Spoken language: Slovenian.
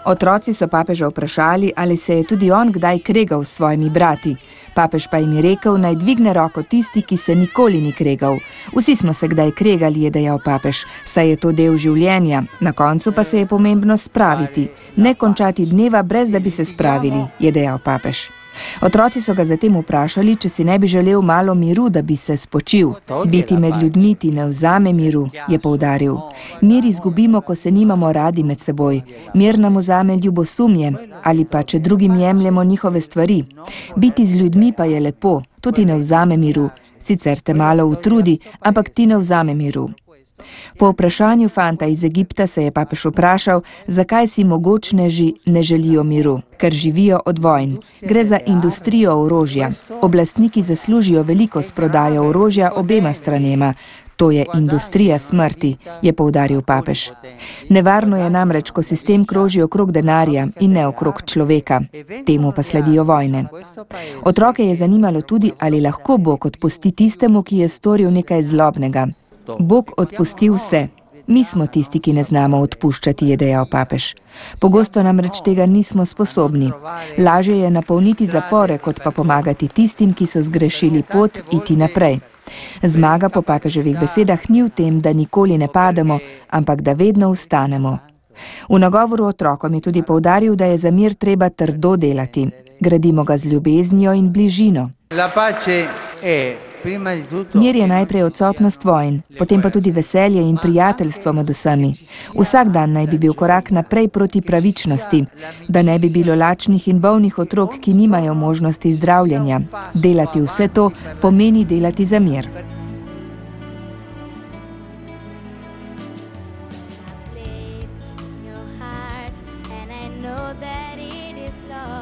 Otroci so papeža vprašali, ali se je tudi on kdaj kregal s svojimi brati. Papež pa jim je rekel, naj dvigne roko tisti, ki se nikoli ni kregal. Vsi smo se kdaj kregali, je dejal papež, saj je to del življenja. Na koncu pa se je pomembno spraviti. Ne končati dneva, brez da bi se spravili, je dejal papež. Otroci so ga zatem vprašali, če si ne bi želel malo miru, da bi se spočil. Biti med ljudmi ti ne vzame miru, je poudaril. Mir izgubimo, ko se nimamo radi med seboj. Mir nam vzame ljubosumje ali pa, če drugim jemljemo njihove stvari. Biti z ljudmi pa je lepo, to ti ne vzame miru. Sicer te malo utrudi, ampak ti ne vzame miru. Po vprašanju fanta iz Egipta se je papež vprašal, zakaj si mogočneži ne želijo miru, ker živijo od vojn. Gre za industrijo orožja. Oblastniki zaslužijo veliko s prodajo orožja obema stranema. To je industrija smrti, je poudaril papež. Nevarno je namreč, ko sistem kroži okrog denarja in ne okrog človeka. Temu pa sledijo vojne. Otroke je zanimalo tudi, ali lahko Bog odpusti tistemu, ki je storil nekaj zlobnega. Bog odpusti vse. Mi smo tisti, ki ne znamo odpuščati, je dejal papež. Pogosto namreč tega nismo sposobni. Lažje je napolniti zapore, kot pa pomagati tistim, ki so zgrešili pot, iti naprej. Zmaga po papeževih besedah ni v tem, da nikoli ne pademo, ampak da vedno vstanemo. V nagovoru otrokom je tudi poudaril, da je za mir treba trdo delati. Gradimo ga z ljubeznijo in bližino. Mir je najprej odsotnost vojn, potem pa tudi veselje in prijateljstvo med vsemi. Vsak dan naj bi bil korak naprej proti pravičnosti, da ne bi bilo lačnih in bolnih otrok, ki nimajo možnosti zdravljenja. Delati vse to pomeni delati za mir. That it is love.